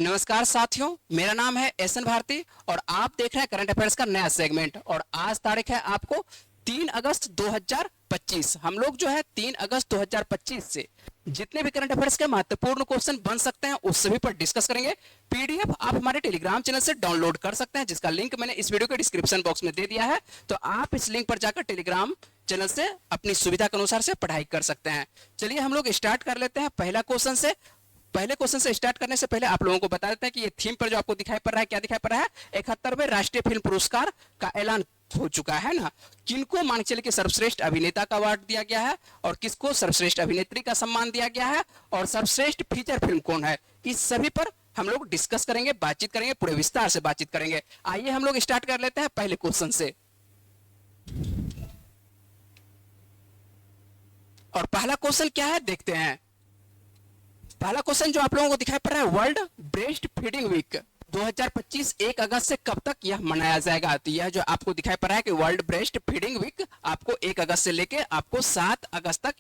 नमस्कार साथियों, मेरा नाम है एसएन भारती और आप देख रहे हैं करंट अफेयर्स का नया सेगमेंट। और आज तारीख है आपको 3 अगस्त 2025। हम लोग जो है 3 अगस्त 2025 से जितने भी करंट अफेयर्स के महत्वपूर्ण क्वेश्चन बन सकते हैं उस सभी पर डिस्कस करेंगे। पीडीएफ आप हमारे टेलीग्राम चैनल से डाउनलोड कर सकते हैं, जिसका लिंक मैंने इस वीडियो के डिस्क्रिप्शन बॉक्स में दे दिया है। तो आप इस लिंक पर जाकर टेलीग्राम चैनल से अपनी सुविधा के अनुसार से पढ़ाई कर सकते हैं। चलिए हम लोग स्टार्ट कर लेते हैं पहला क्वेश्चन से। पहले क्वेश्चन से स्टार्ट करने से पहले आप लोगों को बता देते हैं कि ये थीम पर जो आपको दिखाई पड़ रहा है, क्या दिखाई पड़ रहा है? 71वें राष्ट्रीय फिल्म पुरस्कार का ऐलान हो चुका है ना। किनको मान के चलिए कि सर्वश्रेष्ठ अभिनेता का अवार्ड दिया गया है और किसको सर्वश्रेष्ठ अभिनेत्री का सम्मान दिया गया है और सर्वश्रेष्ठ फीचर फिल्म कौन है, इस सभी पर हम लोग डिस्कस करेंगे, बातचीत करेंगे, पूरे विस्तार से बातचीत करेंगे। आइए हम लोग स्टार्ट कर लेते हैं पहले क्वेश्चन से। और पहला क्वेश्चन क्या है देखते हैं। पहला क्वेश्चन जो आप लोगों को दिखाई पड़ रहा है, वर्ल्ड ब्रेस्ट फीडिंग वीक 2025 1 अगस्त से कब तक यह मनाया जाएगा? तो यह जो आपको दिखाई पड़ रहा है कि वर्ल्ड ब्रेस्ट फीडिंग वीक आपको 1 अगस्त से लेके आपको 7 अगस्त तक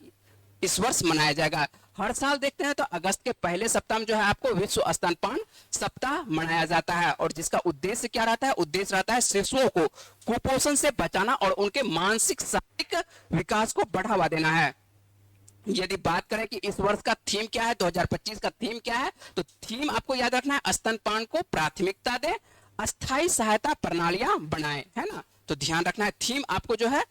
इस वर्ष मनाया जाएगा। हर साल देखते हैं तो अगस्त के पहले सप्ताह में जो है आपको विश्व स्तनपान सप्ताह मनाया जाता है और जिसका उद्देश्य क्या रहता है? उद्देश्य रहता है शिशुओं को कुपोषण से बचाना और उनके मानसिक शारीरिक विकास को बढ़ावा देना है। यदि बात करें कि इस वर्ष का थीम क्या है, 2025 का थीम क्या है, तो थीम आपको याद रखना है स्तनपान को प्राथमिकता दे, अस्थायी सहायता प्रणालियां बनाए, है ना। तो ध्यान रखना है, थीम आपको जो है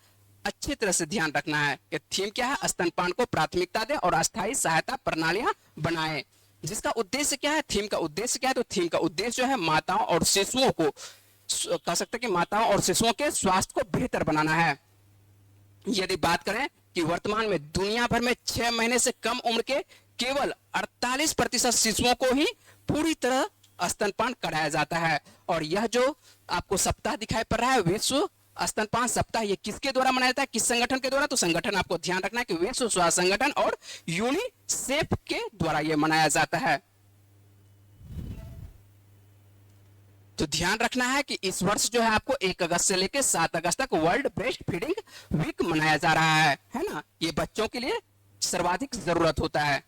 अच्छी तरह से ध्यान रखना है कि थीम क्या है? स्तनपान को प्राथमिकता दे और अस्थायी सहायता प्रणालियां बनाए। जिसका उद्देश्य क्या है? थीम का उद्देश्य क्या है? तो थीम का उद्देश्य जो है माताओं और शिशुओं को, कह सकते हैं कि माताओं और शिशुओं के स्वास्थ्य को बेहतर बनाना है। यदि बात करें कि वर्तमान में दुनिया भर में 6 महीने से कम उम्र के केवल 48% शिशुओं को ही पूरी तरह स्तनपान कराया जाता है। और यह जो आपको सप्ताह दिखाई पड़ रहा है विश्व स्तनपान सप्ताह, ये किसके द्वारा मनाया जाता है, किस संगठन के द्वारा? तो संगठन आपको ध्यान रखना है कि विश्व स्वास्थ्य संगठन और यूनिसेफ के द्वारा यह मनाया जाता है। तो ध्यान रखना है कि इस वर्ष जो है आपको 1 अगस्त से लेकर 7 अगस्त तक वर्ल्ड ब्रेस्ट फीडिंग वीक मनाया जा रहा है ना। ये बच्चों के लिए सर्वाधिक जरूरत होता है।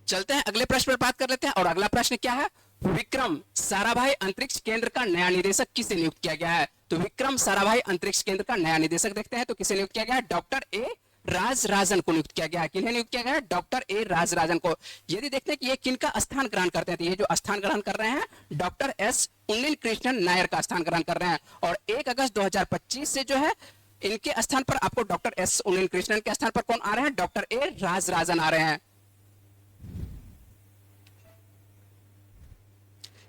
चलते हैं अगले प्रश्न पर बात कर लेते हैं। और अगला प्रश्न क्या है? विक्रम साराभाई अंतरिक्ष केंद्र का नया निदेशक किसे नियुक्त किया गया है? तो विक्रम साराभाई अंतरिक्ष केंद्र का नया निदेशक देखते हैं तो किसे नियुक्त किया गया है? डॉक्टर ए राजराजन को नियुक्त किया गया है। किन्हें नियुक्त किया गया है? डॉक्टर ए राजराजन को। यदि देखते हैं कि ये किनका स्थान ग्रहण करते हैं, तो ये जो स्थान ग्रहण कर रहे हैं डॉक्टर एस उन्नील कृष्णन नायर का स्थान ग्रहण कर रहे हैं। और 1 अगस्त 2025 से जो है इनके स्थान पर आपको डॉक्टर एस उन्नील कृष्णन के स्थान पर कौन आ रहे हैं? डॉक्टर ए राजराजन आ रहे हैं।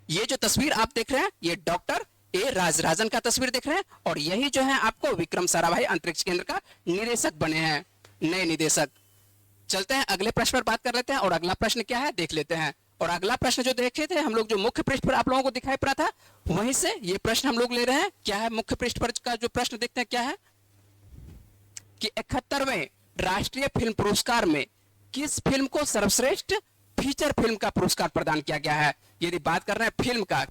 ये जो तस्वीर आप देख रहे हैं ये डॉक्टर ए राजराजन का तस्वीर देख रहे हैं और यही जो है आपको विक्रम साराभाई अंतरिक्ष केंद्र का निदेशक बने हैं, नए निदेशक। चलते हैं अगले प्रश्न पर बात कर लेते हैं। और अगला प्रश्न क्या है देख लेते हैं। और अगला प्रश्न जो देखे थे हम लोग, जो मुख्य पृष्ठ पर आप लोगों को दिखाई पड़ा था, वहीं से ये प्रश्न हम लोग ले रहे हैं। क्या है मुख्य पृष्ठ पर का जो प्रश्न देखते हैं क्या है कि 71वें राष्ट्रीय फिल्म पुरस्कार में किस फिल्म को सर्वश्रेष्ठ फीचर फिल्म का पुरस्कार प्रदान किया गया है? यदि बात कर रहे हैं फिल्म का,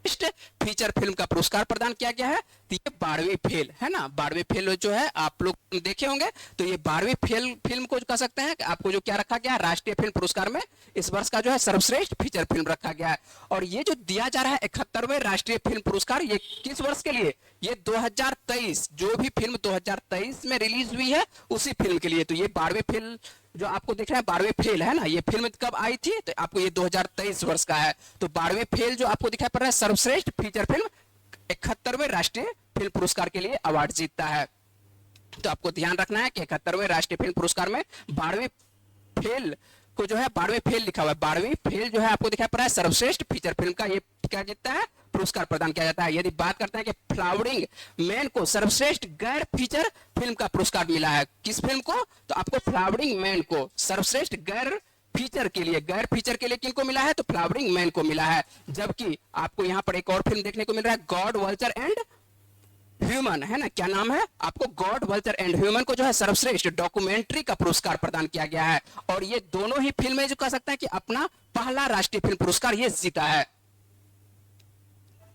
फीचर फिल्म का पुरस्कार प्रदान किया गया है तो ये 12वीं फेल है ना। 12वीं फेल जो है आप लोग देखे होंगे, तो ये 12वीं फेल फिल्म को कह सकते हैं कि आपको जो क्या रखा गया है राष्ट्रीय फिल्म पुरस्कार में इस वर्ष का जो है सर्वश्रेष्ठ फीचर फिल्म रखा गया है। और ये जो दिया जा रहा है 71वें राष्ट्रीय फिल्म पुरस्कार, ये किस वर्ष के लिए? ये 2023, जो भी फिल्म 2023 में रिलीज हुई है उसी फिल्म के लिए। तो ये 12वीं फिल्म जो आपको दिख रहा है 12वीं फेल है ना, ये फिल्म कब आई थी? तो आपको ये 2023 वर्ष का है। तो 12वीं फेल जो आपको दिखाई पड़ रहा है सर्वश्रेष्ठ फीचर फिल्म 71वें राष्ट्रीय फिल्म पुरस्कार के लिए अवार्ड जीतता है। तो आपको ध्यान रखना है कि 71वें राष्ट्रीय फिल्म पुरस्कार में 12वीं फेल को जो है 12वीं फेल लिखा हुआ है, 12वीं फेल जो है आपको दिखाई पड़ रहा है सर्वश्रेष्ठ फीचर फिल्म का ये क्या जीतता है? पुरस्कार प्रदान किया जाता है। यदि बात करते हैं कि फ्लावरिंग मैन को सर्वश्रेष्ठ गैर फीचर फिल्म का पुरस्कार मिला है, किस फिल्म को? तो आपको फ्लावरिंग मैन को सर्वश्रेष्ठ गैर फीचर के लिए किनको मिला है? तो फ्लावरिंग मैन को मिला है। जबकि आपको यहाँ पर एक और फिल्म देखने को मिल रहा है गॉड वल्चर एंड ह्यूमन, है ना। क्या नाम है? आपको गॉड वल्चर एंड ह्यूमन को जो है सर्वश्रेष्ठ डॉक्यूमेंट्री का पुरस्कार प्रदान किया गया है। और ये दोनों ही फिल्में जो कह सकते हैं कि अपना पहला राष्ट्रीय फिल्म पुरस्कार ये जीता है।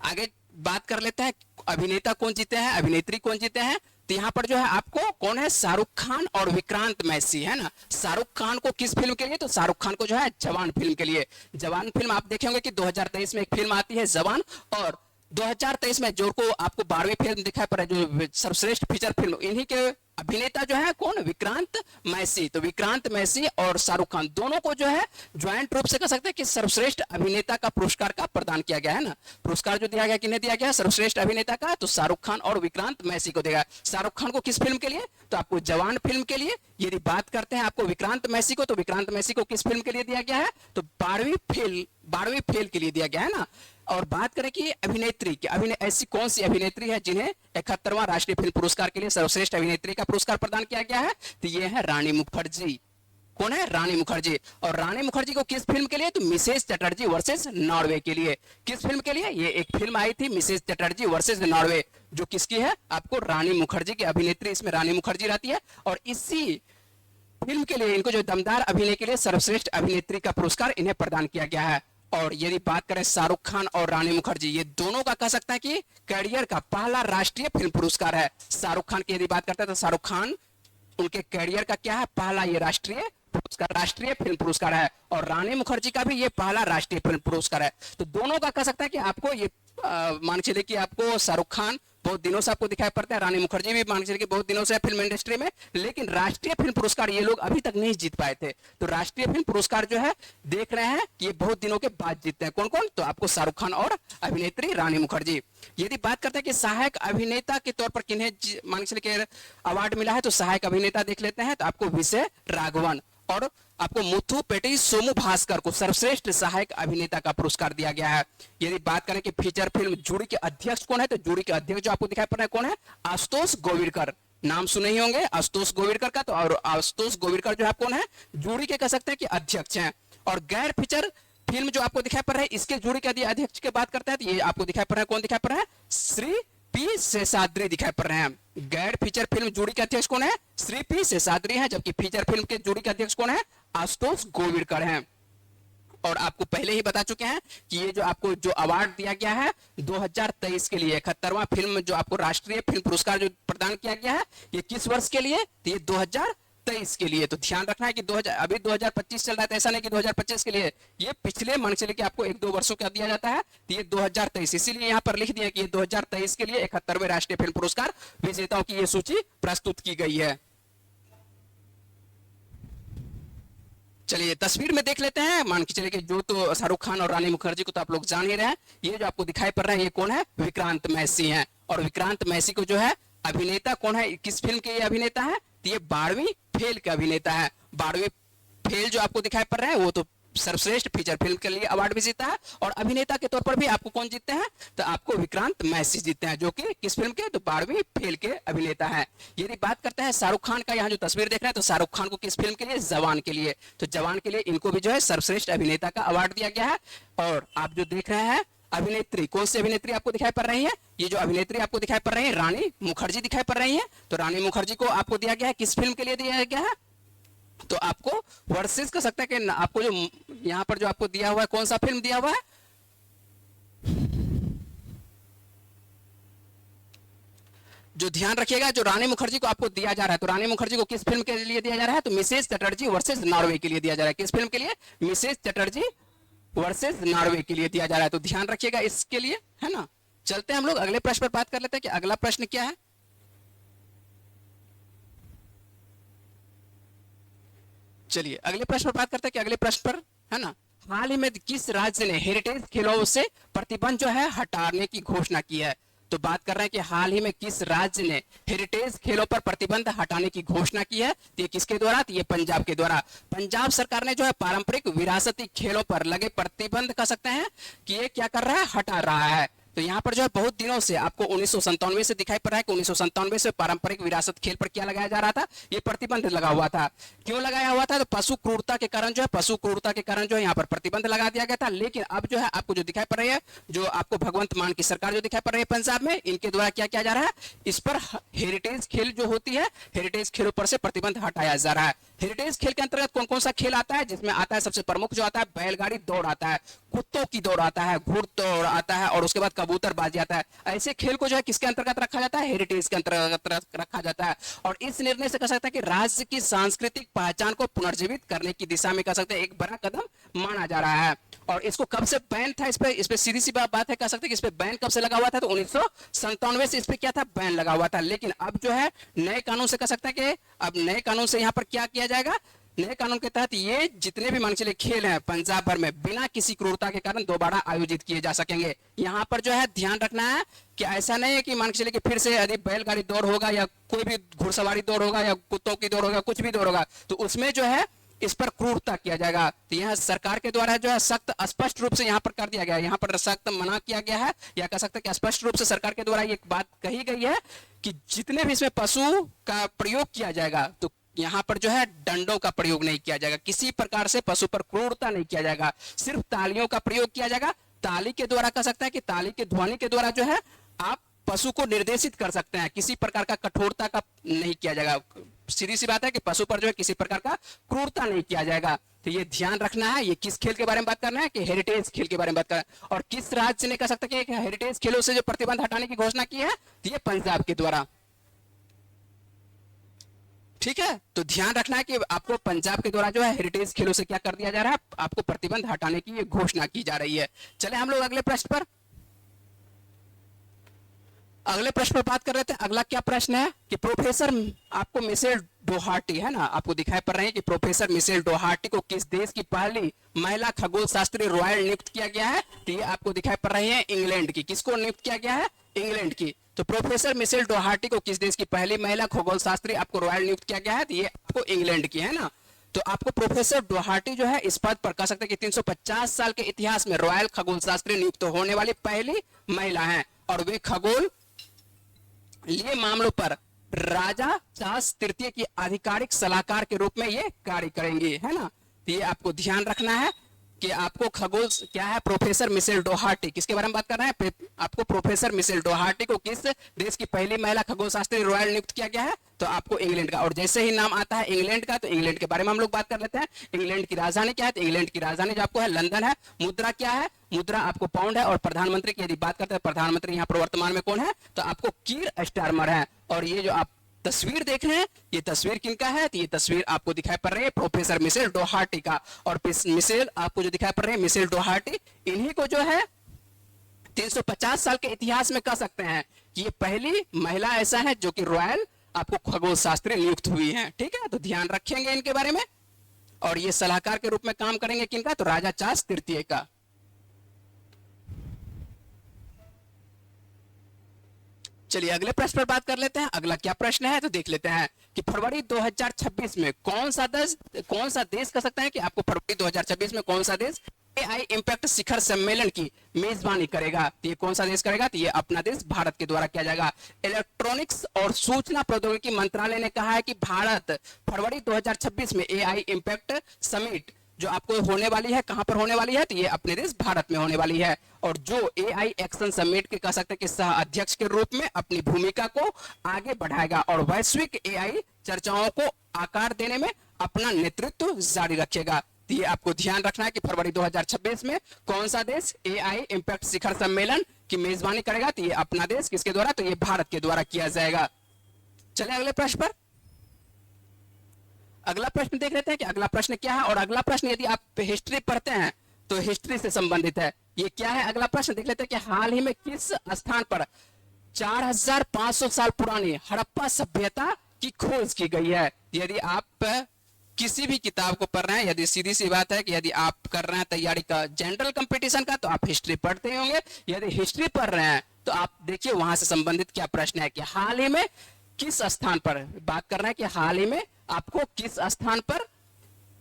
आगे बात कर लेते हैं अभिनेता कौन जीते हैं, अभिनेत्री कौन जीते हैं। तो यहाँ पर जो है आपको कौन है, शाहरुख खान और विक्रांत मैसी है ना। शाहरुख खान को किस फिल्म के लिए, तो शाहरुख खान को जो है जवान फिल्म के लिए। जवान फिल्म आप देखे होंगे कि 2023 में एक फिल्म आती है जवान, और 2023 में जो को आपको 12वीं फिल्म दिखाई पड़ा जो सर्वश्रेष्ठ फीचर फिल्म, इन्हीं के अभिनेता जो है कौन, विक्रांत मैसी। तो विक्रांत मैसी और शाहरुख खान दोनों को जो है ज्वाइंट रूप से कह सकते हैं कि सर्वश्रेष्ठ अभिनेता का पुरस्कार का प्रदान किया गया है ना। पुरस्कार जो दिया गया किन्हें दिया गया, सर्वश्रेष्ठ अभिनेता का, तो शाहरुख खान और विक्रांत मैसी को देगा। शाहरुख खान को किस फिल्म के लिए, तो आपको जवान फिल्म के लिए। यदि बात करते हैं आपको विक्रांत मैसी को, तो विक्रांत मैसी को किस फिल्म के लिए दिया गया है, तो 12वीं फेल के लिए दिया गया है ना। और बात करें कि अभिनेत्री की, ऐसी कौन सी अभिनेत्री है जिन्हें 71वां राष्ट्रीय फिल्म पुरस्कार के लिए सर्वश्रेष्ठ अभिनेत्री का पुरस्कार प्रदान किया गया है, तो ये है रानी मुखर्जी। कौन है, रानी मुखर्जी। और रानी मुखर्जी को किस फिल्म के लिए, तो मिसेस चटर्जी वर्सेस नॉर्वे के लिए। किस फिल्म के लिए, ये एक फिल्म आई थी मिसेस चटर्जी वर्सेस नॉर्वे, जो किसकी है, आपको रानी मुखर्जी की अभिनेत्री इसमें रानी मुखर्जी रहती है। और इसी फिल्म के लिए इनको जो दमदार अभिनय के लिए सर्वश्रेष्ठ अभिनेत्री का पुरस्कार इन्हें प्रदान किया गया है। और यदि बात करें शाहरुख खान और रानी मुखर्जी, ये दोनों का कह सकता है कि करियर का पहला राष्ट्रीय फिल्म पुरस्कार है। शाहरुख खान की यदि बात करते हैं तो शाहरुख खान उनके करियर का क्या है, पहला ये राष्ट्रीय पुरस्कार, राष्ट्रीय फिल्म पुरस्कार है। और रानी मुखर्जी का भी ये पहला राष्ट्रीय फिल्म पुरस्कार है। तो दोनों का कह सकता है कि आपको ये मान चलिए कि आपको शाहरुख खान बहुत दिनों से आपको दिखाई पड़ता है, रानी मुखर्जी भी मान चलिए कि बहुत दिनों से फिल्म इंडस्ट्री में, लेकिन राष्ट्रीय फिल्म पुरस्कार ये लोग अभी तक नहीं जीत पाए थे। तो राष्ट्रीय फिल्म पुरस्कार जो है देख रहे हैं कि ये बहुत दिनों के बाद जीतते हैं। कौन कौन, तो आपको शाहरुख खान और अभिनेत्री रानी मुखर्जी। यदि बात करते हैं कि सहायक अभिनेता के तौर पर किन्हें मान चलिए अवार्ड मिला है, तो सहायक अभिनेता देख लेते हैं, तो आपको विजय राघवन और आपको मुथु पेटी सोमू भास्कर को सर्वश्रेष्ठ सहायक अभिनेता का पुरस्कार दिया गया है। यदि बात करें कि फीचर फिल्म जूरी के अध्यक्ष कौन है, तो जूरी के अध्यक्ष जो आपको दिखाई पड़ रहा है कौन है, आशुतोष गोविरकर। नाम सुने ही होंगे आशुतोष गोविरकर का। तो और आशुतोष गोविरकर जो है कौन है, जूरी के कह सकते हैं कि अध्यक्ष हैं। और गैर फीचर फिल्म जो आपको दिखाई पड़ रहा है, इसके जूरी के अध्यक्ष की बात करते हैं, तो ये आपको दिखाई पड़ रहा है, कौन दिखाई पड़ रहा है, श्री पी शेषाद्री दिखाई पड़ रहे हैं। गैर फीचर फिल्म जूरी के अध्यक्ष कौन है, श्री पी शेषाद्री है, जबकि फीचर फिल्म के जूरी के अध्यक्ष कौन है, आशुतोष गोविरकर हैं। और आपको पहले ही बता चुके हैं कि ये जो आपको जो अवार्ड दिया गया है 2023 के लिए, 71वां फिल्म जो आपको राष्ट्रीय फिल्म पुरस्कार जो प्रदान किया गया है, ये किस वर्ष के लिए, तो ये 2023 के लिए। तो ध्यान रखना है कि अभी 2025 चल रहा है, तो ऐसा नहीं कि 2025 के लिए, ये पिछले मान चलिए कि आपको 1-2 वर्षों का दिया जाता है, तो ये 2023, इसीलिए यहाँ पर लिख दिया कि ये 2023 के लिए 71वें राष्ट्रीय फिल्म पुरस्कार विजेताओं की ये सूची प्रस्तुत की गई है। चलिए तस्वीर में देख लेते हैं। मान के चलिए कि जो तो शाहरुख खान और रानी मुखर्जी को तो आप लोग जान ही रहे हैं। ये जो आपको दिखाई पड़ रहा है ये कौन है, विक्रांत मैसी हैं। और विक्रांत मैसी को जो है अभिनेता कौन है, किस फिल्म के ये अभिनेता है, तो ये 12वीं फेल के अभिनेता है। 12वीं फेल जो आपको दिखाई पड़ रहा है वो तो सर्वश्रेष्ठ फीचर फिल्म के लिए अवार्ड भी जीता है। और अभिनेता के तौर पर भी आपको कौन जीतते हैं, तो आपको विक्रांत मैसी जीतते हैं, जो कि किस फिल्म के, तो 12वीं फेल के अभिनेता है। यदि बात करते हैं शाहरुख खान का, यहाँ जो तस्वीर देख रहे हैं, तो शाहरुख खान को किस फिल्म के लिए, जवान के लिए। तो जवान के लिए इनको भी जो है सर्वश्रेष्ठ अभिनेता का अवार्ड दिया गया है। और आप जो देख रहे हैं अभिनेत्री, कौन सी अभिनेत्री आपको दिखाई पड़ रही है, ये जो अभिनेत्री आपको दिखाई पड़ रही है रानी मुखर्जी दिखाई पड़ रही है। तो रानी मुखर्जी को आपको दिया गया है, किस फिल्म के लिए दिया गया है, तो आपको वर्सेस कर सकते हैं कि आपको जो यहां पर जो आपको दिया हुआ है, कौन सा फिल्म दिया हुआ है, जो ध्यान रखिएगा, जो रानी मुखर्जी को आपको दिया जा रहा है, तो रानी मुखर्जी को किस फिल्म के लिए दिया जा रहा है, तो मिसेस चटर्जी वर्सेस नॉर्वे के लिए दिया जा रहा है। किस फिल्म के लिए, मिसेस चटर्जी वर्सेस नॉर्वे के लिए दिया जा रहा है। तो ध्यान रखिएगा इसके लिए, है ना। चलते हैं हम लोग अगले प्रश्न पर बात कर लेते हैं कि अगला प्रश्न क्या है। चलिए अगले प्रश्न पर बात करते हैं कि अगले प्रश्न पर, है ना, हाल ही में किस राज्य ने हेरिटेज खेलों से प्रतिबंध जो है हटाने की घोषणा की है। तो बात कर रहे हैं कि हाल ही में किस राज्य ने हेरिटेज खेलों पर प्रतिबंध हटाने की घोषणा की है। तो ये किसके द्वारा, तो ये पंजाब के द्वारा। पंजाब सरकार ने जो है पारंपरिक विरासती खेलों पर लगे प्रतिबंध कह सकते हैं कि ये क्या कर रहा है, हटा रहा है। तो यहाँ पर जो है बहुत दिनों से आपको 1997 से दिखाई पड़ रहा है कि 1997 से पारंपरिक विरासत खेल पर क्या लगाया जा रहा था, ये प्रतिबंध लगा हुआ था। क्यों लगाया हुआ था, तो पशु क्रूरता के कारण जो है, पशु क्रूरता के कारण जो है यहाँ पर प्रतिबंध लगा दिया गया था। लेकिन अब जो है आपको जो दिखाई पड़ रही है, जो आपको भगवंत मान की सरकार जो दिखाई पड़ रही है पंजाब में, इनके द्वारा क्या किया जा रहा है, इस पर हेरिटेज खेल जो होती है, हेरिटेज खेलों पर से प्रतिबंध हटाया जा रहा है। हेरिटेज खेल के अंतर्गत कौन कौन सा खेल आता है, जिसमें आता है सबसे प्रमुख जो आता है बैलगाड़ी दौड़ आता है, कुत्तों की दौड़ आता है, घुड़दौड़ आता है, और उसके बाद कबूतरबाजी आता है। ऐसे खेल को जो है किसके अंतर्गत रखा जाता है, हेरिटेज के अंतर्गत रखा जाता है। और इस निर्णय से कह सकते हैं कि राज्य की सांस्कृतिक पहचान को पुनर्जीवित करने की दिशा में कह सकते हैं एक बड़ा कदम माना जा रहा है। और इसको कब से बैन था, इस पे सीधी सी बात है, कह सकते हैं कि इस पे बैन कब से लगा हुआ था, तो 1997 से इस पे क्या था, बैन लगा हुआ था। लेकिन अब जो है नए कानून से कह सकते हैं कि अब नए कानून से यहाँ पर क्या किया जाएगा, नए कानून के तहत ये जितने भी मान के चलिए खेल हैं पंजाब भर में बिना किसी क्रूरता के कारण दोबारा आयोजित किए जा सकेंगे। यहाँ पर जो है ध्यान रखना है कि ऐसा नहीं है कि मान के चलिए कि फिर से यदि बैलगाड़ी दौड़ होगा या कोई भी घुड़सवारी दौड़ होगा या कुत्तों की दौड़ होगा, कुछ भी दौड़ होगा, तो उसमें जो है इस पर क्रूरता किया जाएगा। तो यह सरकार के द्वारा जो है सख्त स्पष्ट रूप से यहाँ पर कर दिया गया है, यहाँ पर सख्त मना किया गया है, या कह सकते हैं कि स्पष्ट रूप से सरकार के द्वारा ये बात कही गई है कि जितने भी इसमें पशु का प्रयोग किया जाएगा तो यहाँ पर जो है डंडों का प्रयोग नहीं किया जाएगा, किसी प्रकार से पशु पर क्रूरता नहीं किया जाएगा, सिर्फ तालियों का प्रयोग किया जाएगा। ताली के द्वारा कह सकता है कि ताली के ध्वनि के द्वारा जो है आप पशु को निर्देशित कर सकते हैं, किसी प्रकार का कठोरता का नहीं किया जाएगा। सीधी सी बात है कि पशु पर जो है किसी प्रकार का क्रूरता नहीं किया जाएगा। तो ये ध्यान रखना है। ये किस खेल के बारे में बात करना है कि हेरिटेज खेल के बारे में बात करना है। और किस राज्य ने कह सकते हैं कि हेरिटेज खेलों से जो प्रतिबंध हटाने की घोषणा की है, तो ये पंजाब के द्वारा। ठीक है, तो ध्यान रखना है कि आपको पंजाब के द्वारा जो है हेरिटेज खेलों से क्या कर दिया जा रहा है, आपको प्रतिबंध हटाने की ये घोषणा की जा रही है। चले हम लोग अगले प्रश्न पर, अगले प्रश्न पर बात कर रहे थे। अगला क्या प्रश्न है कि प्रोफेसर आपको मिशेल डोहार्टी है ना, आपको दिखाई पड़ रहे हैं कि प्रोफेसर मिशेल डोहार्टी को किस देश की पहली महिला खगोल शास्त्री रॉयल नियुक्त किया गया है, तो ये आपको दिखाई पड़ रही है इंग्लैंड की। किसको नियुक्त किया गया है, इंग्लैंड की। तो प्रोफेसर मिशेल डोहार्टी को किस देश की पहली महिला खगोल शास्त्री आपको रॉयल नियुक्त किया गया है, तो ये आपको इंग्लैंड की है ना। तो आपको प्रोफेसर डोहार्टी जो है इस पद पर कह सकते हैं कि 350 साल के इतिहास में रॉयल खगोल शास्त्री नियुक्त होने वाली पहली महिला है। और वे खगोल लिए मामलों पर राजा चार्ल्स तृतीय की आधिकारिक सलाहकार के रूप में ये कार्य करेंगे, है ना। तो ये आपको ध्यान रखना है कि आपको खगोल क्या है, प्रोफेसर मिशेल डोहार्टी, किसके बारे में बात कर रहे हैं, आपको प्रोफेसर मिशेल डोहार्टी को किस देश की पहली महिला खगोल शास्त्री रॉयल नियुक्त किया गया है, तो आपको इंग्लैंड का। और जैसे ही नाम आता है इंग्लैंड का, तो इंग्लैंड के बारे में हम लोग बात कर लेते हैं। इंग्लैंड की राजधानी क्या है, तो इंग्लैंड की राजधानी जो आपको है लंदन है। मुद्रा क्या है, मुद्रा आपको पाउंड है। और प्रधानमंत्री की यदि बात करते हैं, प्रधानमंत्री यहाँ पर वर्तमान में कौन है, तो आपको कीर स्टारमर है। और ये जो आप तस्वीर देख रहे हैं, ये तस्वीर किनका है, तो ये तस्वीर आपको दिखाई पड़ रही है प्रोफेसर मिशेल डोहार्टी का। और मिशेल आपको जो दिखाई पड़ रहे हैं मिशेल डोहार्टी, इन्हीं को जो है 350 साल के इतिहास में कह सकते हैं कि ये पहली महिला ऐसा है जो कि रॉयल आपको खगोल शास्त्री नियुक्त हुई है। ठीक है, तो ध्यान रखेंगे इनके बारे में। और ये सलाहकार के रूप में काम करेंगे किनका, तो राजा चार्ल्स तृतीय का। चलिए अगले प्रश्न पर बात कर लेते हैं। अगला क्या प्रश्न है, तो देख लेते हैं कि फरवरी 2026 में कौन सा देश कह सकता है कि आपको फरवरी 2026 में कौन सा देश एआई इंपैक्ट शिखर सम्मेलन की मेजबानी करेगा। तो ये कौन सा देश करेगा, तो ये अपना देश भारत के द्वारा किया जाएगा। इलेक्ट्रॉनिक्स और सूचना प्रौद्योगिकी मंत्रालय ने कहा है कि भारत फरवरी 2026 में एआई इंपैक्ट समिट जो आपको होने वाली है, कहां पर होने वाली है, तो ये अपने देश भारत में होने वाली है। और जो एआई एक्शन समिट के कह सकते हैं कि सह अध्यक्ष के रूप में अपनी भूमिका को आगे बढ़ाएगा और वैश्विक एआई चर्चाओं को आकार देने में अपना नेतृत्व जारी रखेगा। तो ये आपको ध्यान रखना है कि फरवरी 2026 में कौन सा देश एआई इंपैक्ट शिखर सम्मेलन की मेजबानी करेगा, तो ये अपना देश किसके द्वारा, तो ये भारत के द्वारा किया जाएगा। चले अगले प्रश्न पर। अगला प्रश्न देख लेते हैं कि अगला प्रश्न क्या है। और अगला प्रश्न यदि आप हिस्ट्री पढ़ते हैं तो हिस्ट्री से संबंधित है। ये क्या है, अगला प्रश्न देख लेते हैं कि हाल ही में किस स्थान पर 4500 साल पुरानी हड़प्पा सभ्यता की खोज की गई है। यदि आप किसी भी किताब को पढ़ रहे हैं, यदि सीधी सी बात है कि यदि आप कर रहे हैं तैयारी का जनरल कंपटीशन का, तो आप हिस्ट्री पढ़ते ही होंगे। यदि हिस्ट्री पढ़ रहे हैं तो आप देखिए वहां से संबंधित क्या प्रश्न है कि हाल ही में किस स्थान पर बात कर रहे हैं कि हाल ही में आपको किस स्थान पर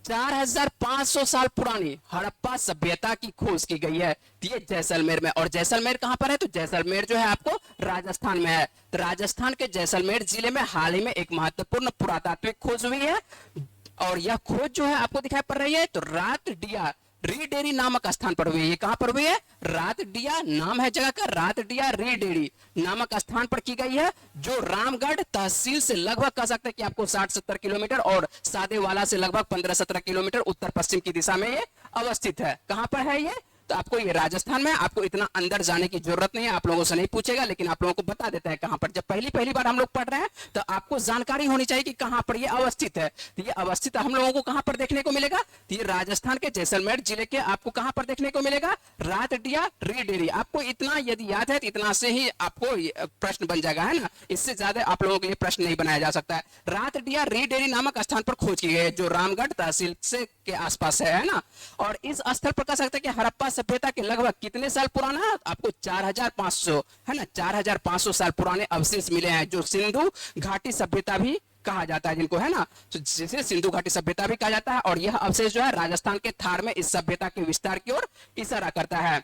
4500 साल पुरानी हड़प्पा सभ्यता की खोज की गई है। तो ये जैसलमेर में। और जैसलमेर कहां पर है, तो जैसलमेर जो है आपको राजस्थान में है। तो राजस्थान के जैसलमेर जिले में हाल ही में एक महत्वपूर्ण पुरातात्विक खोज हुई है। और यह खोज जो है आपको दिखाई पड़ रही है, तो रात डिया रीडेरी नामक स्थान पर हुई है। ये कहां पर हुई है, रात डिया नाम है जगह का, रात डिया रीडेरी नामक स्थान पर की गई है, जो रामगढ़ तहसील से लगभग कह सकते हैं कि आपको 60-70 किलोमीटर और सादेवाला से लगभग 15-17 किलोमीटर उत्तर पश्चिम की दिशा में ये अवस्थित है। कहां पर है ये, तो आपको ये राजस्थान में, आपको इतना अंदर जाने की जरूरत नहीं है, आप लोगों से नहीं पूछेगा, लेकिन आप लोगों को बता देता है कहां पर। जब पहली पहली बार हम लोग पढ़ रहे हैं तो आपको जानकारी होनी चाहिए कि कहां पर ये अवस्थित है। तो ये अवस्थित हम लोगों को कहां पर देखने को मिलेगा, तो ये राजस्थान के जैसलमेर जिले के आपको कहां पर देखने को मिलेगा, रातडिया री डेयरी। आपको इतना यदि याद है तो इतना से ही आपको प्रश्न बन जाएगा, है ना। इससे ज्यादा आप लोगों के लिए प्रश्न नहीं बनाया जा सकता है। रातडिया री डेयरी नामक स्थान पर खोज की गई है, जो रामगढ़ तहसील से के आसपास है ना। और इस स्थल पर कह सकते हैं कि हड़प्पा सभ्यता के लगभग कितने साल पुराना है, आपको 4500, है ना, 4500 साल पुराने अवशेष मिले हैं, जो सिंधु घाटी सभ्यता भी कहा जाता है जिनको, है ना। तो जिसे सिंधु घाटी सभ्यता भी कहा जाता है। और यह अवशेष जो है राजस्थान के थार में इस सभ्यता के विस्तार की ओर इशारा करता है।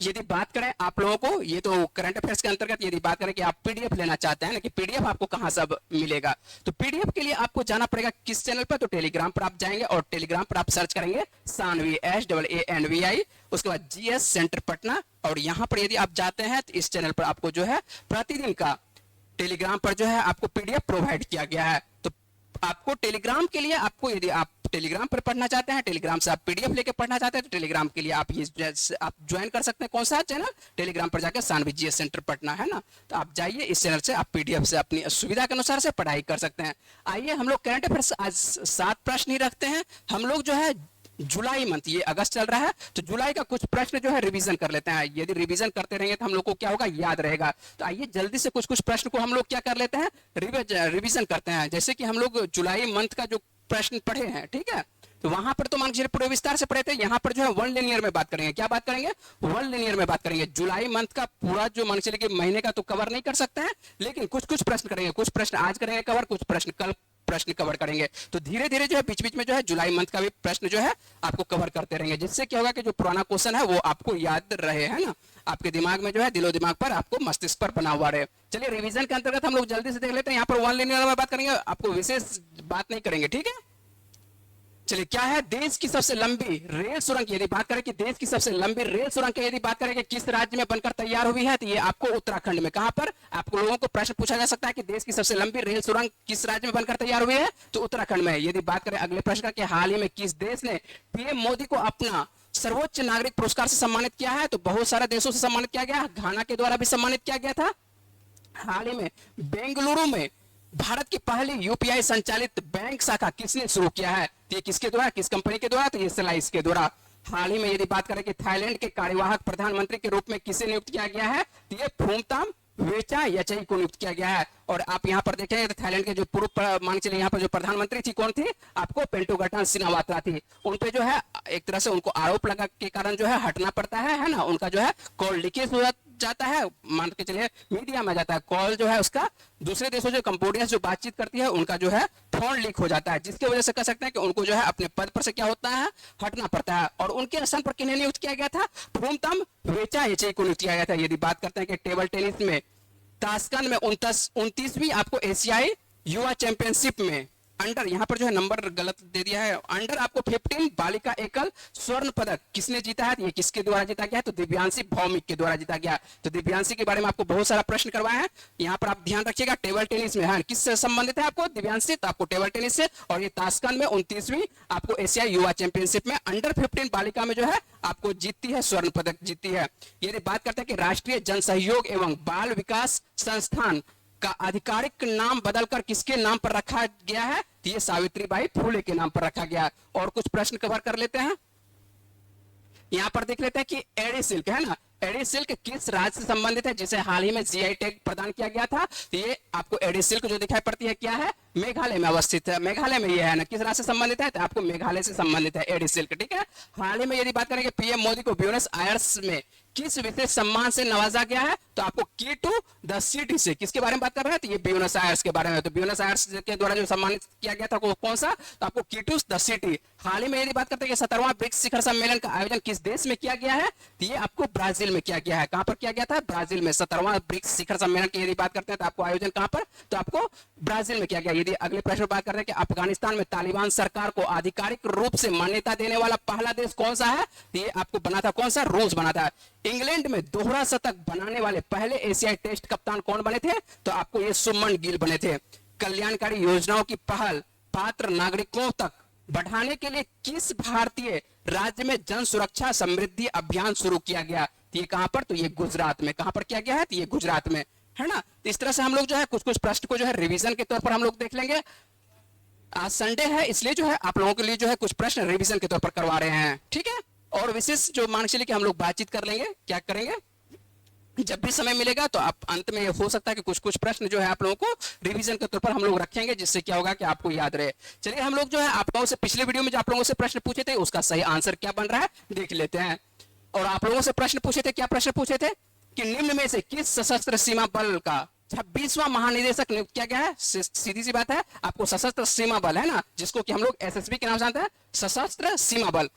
यदि बात करें आप लोगों को, ये तो करंट अफेयर्स के अंतर्गत, यदि बात करें कि आप पीडीएफ लेना चाहते हैं ना, कि पीडीएफ आपको कहां सब मिलेगा, तो पीडीएफ के लिए आपको जाना पड़ेगा किस चैनल पर, तो टेलीग्राम पर आप जाएंगे और टेलीग्राम पर आप सर्च करेंगे सानवी, SAANVI, उसके बाद GS सेंटर पटना। और यहां पर यदि आप जाते हैं तो इस चैनल पर आपको जो है प्रतिदिन का टेलीग्राम पर जो है आपको पीडीएफ प्रोवाइड किया गया है। तो आपको टेलीग्राम के लिए, आपको यदि आप टेलीग्राम पर पढ़ना चाहते हैं, टेलीग्राम से आप पीडीएफ लेके पढ़ना चाहते हैं, तो टेलीग्राम के लिए आप ये आप ज्वाइन कर सकते हैं। कौन सा चैनल, टेलीग्राम पर जाकर सानवी GS सेंटर पटना, है ना। तो आप जाइए, इस चैनल से आप पीडीएफ से अपनी सुविधा के अनुसार से पढ़ाई कर सकते हैं। आइए हम लोग करंट अफेयर्स आज 7 प्रश्न ही रखते हैं। हम लोग जो है जुलाई मंथ, ये अगस्त चल रहा है, तो जुलाई का कुछ प्रश्न जो है रिवीजन कर लेते हैं। यदि रिवीजन करते रहेंगे तो हम लोग को क्या होगा, याद रहेगा। तो आइए जल्दी से कुछ कुछ प्रश्न को हम लोग क्या कर लेते हैं, रिवीजन करते हैं। जैसे कि हम लोग जुलाई मंथ का जो प्रश्न पढ़े हैं, ठीक है, तो वहां पर तो मान लीजिए पूरे विस्तार से पढ़े थे। यहाँ पर जो है वन लिनियर में बात करेंगे। क्या बात करेंगे, वन लिनियर में बात करेंगे। जुलाई मंथ का पूरा जो मान चलिए कि महीने का तो कवर नहीं कर सकते हैं, लेकिन कुछ कुछ प्रश्न करेंगे। कुछ प्रश्न आज करेंगे कवर, कुछ प्रश्न कल प्रश्न कवर करेंगे। तो धीरे धीरे जो है बीच बीच में जो है जुलाई मंथ का भी प्रश्न जो है आपको कवर करते रहेंगे, जिससे क्या होगा कि जो पुराना क्वेश्चन है वो आपको याद रहे, है ना, आपके दिमाग में जो है, दिलो दिमाग पर, आपको मस्तिष्क पर बना हुआ रहे। चलिए रिवीजन के अंतर्गत हम लोग जल्दी से देख लेते हैं। यहाँ पर वन लिनियर में बात करेंगे, आपको विशेष बात नहीं करेंगे, ठीक है। चलिए, क्या है देश की सबसे लंबी रेल सुरंग की यदि बात करें कि देश की सबसे लंबी रेल सुरंग की यदि बात करें कि किस राज्य में बनकर तैयार हुई है, तो ये आपको उत्तराखंड में। कहां पर आपको लोगों को प्रश्न पूछा जा सकता है कि देश की सबसे लंबी रेल सुरंग किस राज्य में बनकर तैयार हुई है, तो उत्तराखंड में। यदि बात करें अगले प्रश्न का कि हाल ही में किस देश ने पीएम मोदी को अपना सर्वोच्च नागरिक पुरस्कार से सम्मानित किया है, तो बहुत सारे देशों से सम्मानित किया गया। घाना के द्वारा भी सम्मानित किया गया था। हाल ही में बेंगलुरु में भारत की पहली यूपीआई संचालित बैंक शाखा किसने शुरू किया है, तो ये किसके द्वारा, किस कंपनी के द्वारा, तो ये स्लाइस के द्वारा। हाल ही में यदि बात करें कि थाईलैंड के कार्यवाहक प्रधानमंत्री के रूप में किसे नियुक्त किया गया है, तो ये फूमताम वेचायाचई को नियुक्त किया गया है। और आप यहाँ पर देखेंगे तो थाईलैंड के जो पूर्व मान चलिए यहाँ पर जो प्रधानमंत्री थी कौन थी, आपको पेंटोगटान सिनावात्रा थी। उन पे जो है एक तरह से उनको आरोप लगा के कारण जो है हटना पड़ता है ना। उनका जो है कॉल लीकेज हो जाता है, मान के चलिए मीडिया में जाता है कॉल जो है उसका, दूसरे देशों जो कंपोडिया जो बातचीत करती है उनका जो है फोन लीक हो जाता है, जिसकी वजह से कह सकते हैं कि उनको जो है अपने पद पर से क्या होता है, हटना पड़ता है। और उनके स्थान पर किन्हें नियुक्त किया गया था, फूमताम वेचायाचई को नियुक्त किया गया था। यदि बात करते हैं कि टेबल टेनिस में ताशकंद में 29वीं आपको एशियाई युवा चैंपियनशिप में अंडर, यहाँ पर जो है नंबर गलत दे दिया है, अंडर आपको 15 बालिका एकल स्वर्ण पदक किसने जीता है, ये किसके द्वारा जीता गया, तो दिव्यांशी भौमिक के द्वारा जीता गया। तो दिव्यांशी के बारे में आपको बहुत सारा प्रश्न करवाए हैं, यहाँ पर आप ध्यान रखिएगा। टेबल टेनिस में है किससे संबंधित है आपको, दिव्यांशी, तो आपको टेबल टेनिस से। और ये ताशकंद में 29वीं आपको एशियाई युवा चैंपियनशिप में अंडर 15 बालिका में जो है आपको जीतती है, स्वर्ण पदक जीतती है। यदि बात करते हैं कि राष्ट्रीय जन सहयोग एवं बाल विकास संस्थान का आधिकारिक नाम बदलकर किसके नाम पर रखा गया है, तो ये सावित्रीबाई फूले के नाम पर रखा गया। और कुछ प्रश्न कवर कर लेते हैं। यहां पर देख लेते हैं कि एडी सिल्क है ना, एडी सिल्क किस राज्य से संबंधित है, जिसे हाल ही में जीआई टैग प्रदान किया गया था। तो ये आपको एडी सिल्क जो दिखाई पड़ती है क्या है, मेघालय में अवस्थित है। मेघालय में ये है ना, किस राज्य से संबंधित है, तो आपको मेघालय से संबंधित है एडी सिल्क, ठीक है। हाल ही में यदि बात करेंगे पीएम मोदी को ब्यूनस आयर्स में किस विशेष सम्मान से नवाजा गया है, तो आपको की टू द सिटी से, किसके बारे में बात कर रहे हैं, तो ये ब्यूनस आयर्स के बारे में। तो ब्यूनस आयर्स के द्वारा जो सम्मानित किया गया था वो कौन सा, तो आपको की टू द सिटी। हाल ही में यदि बात करते हैं कि 17वां ब्रिक्स शिखर सम्मेलन का आयोजन किस देश में किया गया है, तो ये आपको ब्राजील में किया गया है। कहां पर किया गया था, ब्राजील में। 17वां ब्रिक्स शिखर सम्मेलन की यदि बात करते हैं तो आपको आयोजन कहां पर, तो आपको ब्राजील में किया गया। यदि अगले प्रश्न बात करते हैं कि अफगानिस्तान में तालिबान सरकार को आधिकारिक रूप से मान्यता देने वाला पहला देश कौन सा है, तो ये आपको बना था कौन सा, रूस बना था। इंग्लैंड में दोहरा शतक बनाने वाले पहले एशियाई टेस्ट कप्तान कौन बने थे, तो आपको ये सुमन गिल बने थे। कल्याणकारी योजनाओं की पहल पात्र नागरिकों तक बढ़ाने के लिए किस भारतीय राज्य में जन सुरक्षा समृद्धि अभियान शुरू किया गया? तो ये कहां पर? तो ये गुजरात में। कहां पर किया गया है? तो ये गुजरात में, है ना। तो इस तरह से हम लोग जो है कुछ कुछ प्रश्न को जो है रिवीजन के तौर पर हम लोग देख लेंगे। आज संडे है, इसलिए जो है आप लोगों के लिए जो है कुछ प्रश्न रिवीजन के तौर पर करवा रहे हैं, ठीक है। और विशेष जो मान के चलिए कि हम लोग बातचीत कर लेंगे, क्या करेंगे, जब भी समय मिलेगा तो आप अंत में हो सकता है कि कुछ कुछ प्रश्न जो है आप लोगों को रिवीजन के तौर पर हम लोग रखेंगे, जिससे क्या होगा कि आपको याद रहे। चलिए हम लोग जो है आप लोगों से पिछले वीडियो में जो आप लोगों से प्रश्न पूछे थे उसका सही आंसर क्या बन रहा है देख लेते हैं। और आप लोगों से प्रश्न पूछे थे, क्या प्रश्न पूछे थे कि निम्न में से किस सशस्त्र सीमा बल का 26वां महानिदेशक नियुक्त किया गया है? सीधी सी बात है, आपको सशस्त्र सीमा बल है ना, जिसको कि हम लोग एसएसबी के नाम से जानते हैं, सशस्त्र सीमा बल।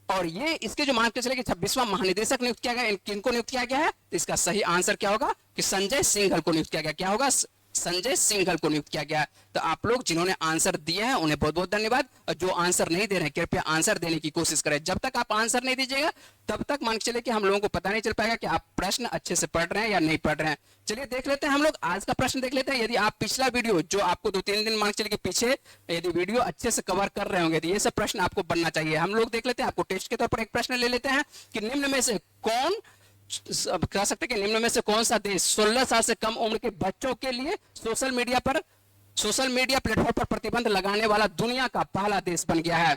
और ये इसके जो मान के चले कि 26वां महानिदेशक नियुक्त किया गया, किनको नियुक्त किया गया है? तो इसका सही आंसर क्या होगा कि संजय सिंघल को नियुक्त किया गया। क्या होगा? संजय सिंघल को नियुक्त किया गया। तो आप लोग जिन्होंने आंसर दिए हैं उन्हें बहुत बहुत धन्यवाद, और जो आंसर नहीं दे रहे हैं कृपया आंसर देने की कोशिश करें। जब तक आप आंसर नहीं दीजिएगा तब तक मान के चले कि हम लोगों को पता नहीं चल पाएगा कि आप प्रश्न अच्छे से पढ़ रहे हैं या नहीं पढ़ रहे हैं। चलिए देख लेते हैं हम लोग आज का प्रश्न देख लेते हैं। यदि आप पिछला वीडियो जो आपको 2-3 दिन मान के चले कि पीछे यदि वीडियो अच्छे से कवर कर रहे होंगे तो ये सब प्रश्न आपको बनना चाहिए। हम लोग देख लेते हैं, आपको टेस्ट के तौर पर एक प्रश्न ले लेते हैं कि निम्न में से कौन कह सकते हैं कि निम्न में से कौन सा देश 16 साल से कम उम्र के बच्चों के लिए सोशल मीडिया प्लेटफॉर्म पर प्रतिबंध लगाने वाला दुनिया का पहला देश बन गया है?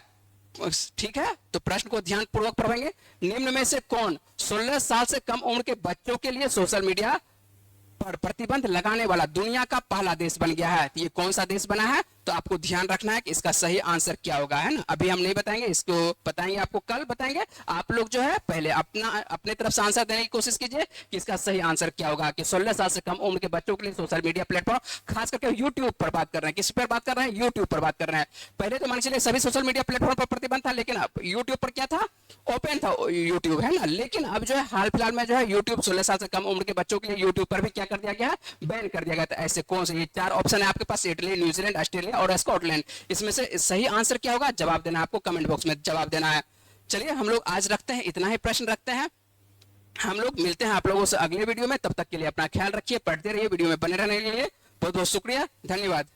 ठीक है, तो प्रश्न को ध्यान पूर्वक पढ़ेंगे। निम्न में से कौन 16 साल से कम उम्र के बच्चों के लिए सोशल मीडिया पर प्रतिबंध लगाने वाला दुनिया का पहला देश बन गया है? तो ये कौन सा देश बना है? तो आपको ध्यान रखना है कि इसका सही आंसर क्या होगा, है ना। अभी हम नहीं बताएंगे, इसको बताएंगे आपको कल बताएंगे। आप लोग जो है पहले अपने तरफ से आंसर देने की कोशिश कीजिए कि इसका सही आंसर क्या होगा कि 16 साल से कम उम्र के बच्चों के लिए सोशल मीडिया प्लेटफॉर्म, खास करके यूट्यूब पर बात कर रहे हैं। किस पर बात कर रहे हैं? यूट्यूब पर बात कर रहे हैं। पहले तो मान चलिए सभी सोशल मीडिया प्लेटफॉर्म पर प्रतिबंध था, लेकिन अब यूट्यूब पर क्या था? ओपन था यूट्यूब, है ना। लेकिन अब जो है हाल फिलहाल में जो है यूट्यूब 16 साल से कम उम्र के बच्चों के लिए यूट्यूब पर भी क्या कर दिया गया है? बैन कर दिया गया। तो ऐसे कौन से? ये 4 ऑप्शन है आपके पास, इटली, न्यूजीलैंड, ऑस्ट्रेलिया और स्कॉटलैंड। इसमें से सही आंसर क्या होगा? जवाब देना है आपको, कमेंट बॉक्स में जवाब देना है। चलिए हम लोग आज रखते हैं, इतना ही प्रश्न रखते हैं। हम लोग मिलते हैं आप लोगों से अगले वीडियो में। तब तक के लिए अपना ख्याल रखिए, पढ़ते रहिए, वीडियो में बने रहने के लिए बहुत बहुत शुक्रिया, धन्यवाद।